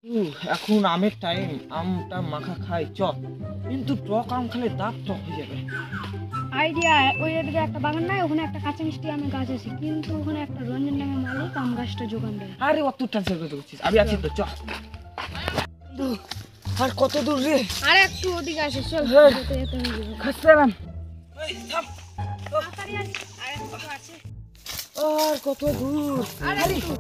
এখন আমের টাইম, আমটা মাখা খাই চপ, কিন্তু টক আম খেলে দাঁত টক হয়ে যাবে। আইডিয়া, ওই দিকে একটা বাগান নাই, ওখানে একটা কাঁচা মিষ্টি আমের গাছ আছে, কিন্তু ওখানে একটা রঞ্জন নামের মালিক আম গাছটা যোগান দেয়। আরে অত ট্রান্সফার করতে বলছিস, আমি আছি তো, চ। আর কত দূর রে? আরে একটু ওদিকে আসে, চল। যেতে যেতে হয়ে যাবে। খাচ্ছিলাম। তাড়াতাড়ি আস, আর একটু আছে। আর কত দূর? আরে একটু।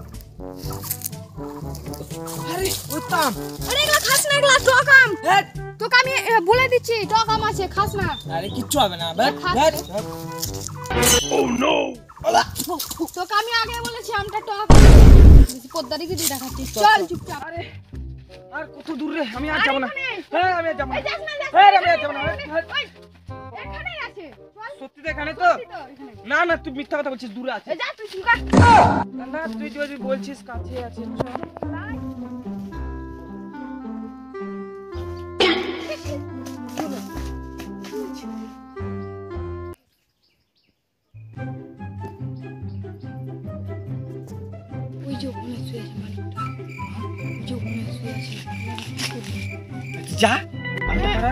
আরে উত্তম, আরে এগুলা খাস না, এগুলা টক আম। হ্যাঁ তোকে আমি বলে দিচ্ছি, টক আম আছে, খাস না। আরে কিচ্ছু হবে না, ব্যাট খাস ব্যাট। ও নো, তোকে আমি আগে বলেছি আমটা টক। পদ্মারি কি দিয়ে দেখাচ্ছিস? চল চুপচাপ। আরে আর কত দূর রে? আমি আর যাবো না। এখানে। হ্যাঁ আমি আর যাবো না। এই যাস না, যাস না। হ্যাঁ আমি আর যাবো না। ওই, এখানেই আছে। চল। সত্যি তো এখানে তো? সত্যি তো, এখানে। না না, তুই মিথ্যা কথা বলছিস, দূরে আছে। এই যা, তুই চুকা। না তুই যদি বলছিস কাছে আছে, ওই যে ওখানে শুয়ে আছে মালিকটা। ওই যে ওখানে শুয়ে আছে। যা। আমি পারা।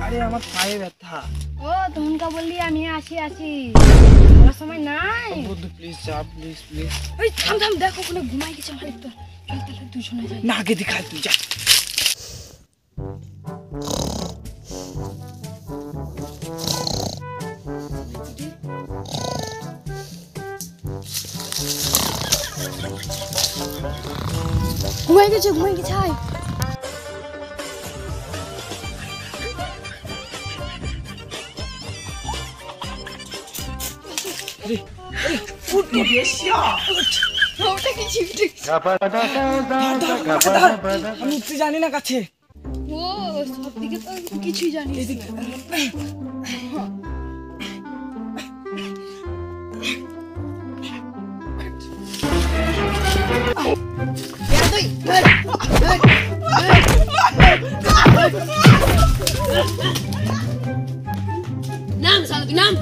আরে আমার পায়ে ব্যথা। ও তোমরা বললি আমি আসি। আমার সময় নাই। বন্ধু প্লিজ যা, প্লিজ প্লিজ। ওই থাম থাম, দেখো ওখানে ঘুমাই গেছে মালিকটা। চল তাহলে দুজনে যাই। না আগে দেখাই, তুই যা। ঘুমাই গেছে আয়। আরে আরে ফুট বেশিয়া। ওটা কি চিমটি? আমি তুই জানি না কাছে। ও সব দিকে তো কিছুই জানি না। নাম সালা তুই নাম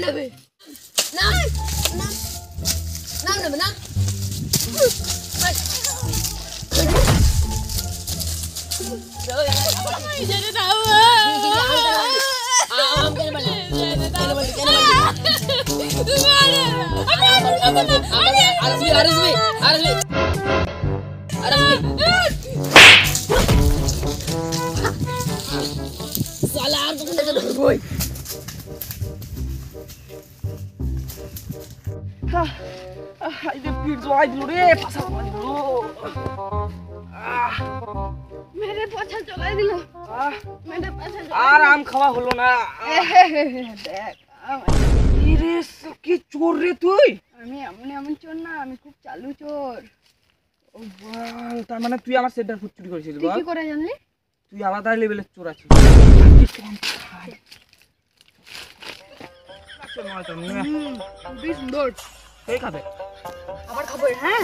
নেবে নাম নেবে নাম মেরে পাছা চলাই দিল। মেরে পাছা আর আম খাওয়া হলো না। দেখ ইরে কি চোর রে তুই? আমি এমন চোর না, আমি খুব চালু চোর। ও বাল, তার মানে তুই আমার সেন্টার ফুড চুরি করেছিস তুই বল? কি করে জানলি? তুই আলাদা লেভেলের চোর আছিস। খুবই সুন্দর। এই খাবে। আবার খাবো, হ্যাঁ?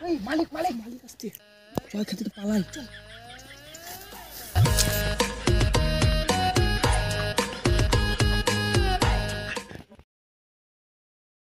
এই মালিক আসছে, চল খেতে পালাই চল।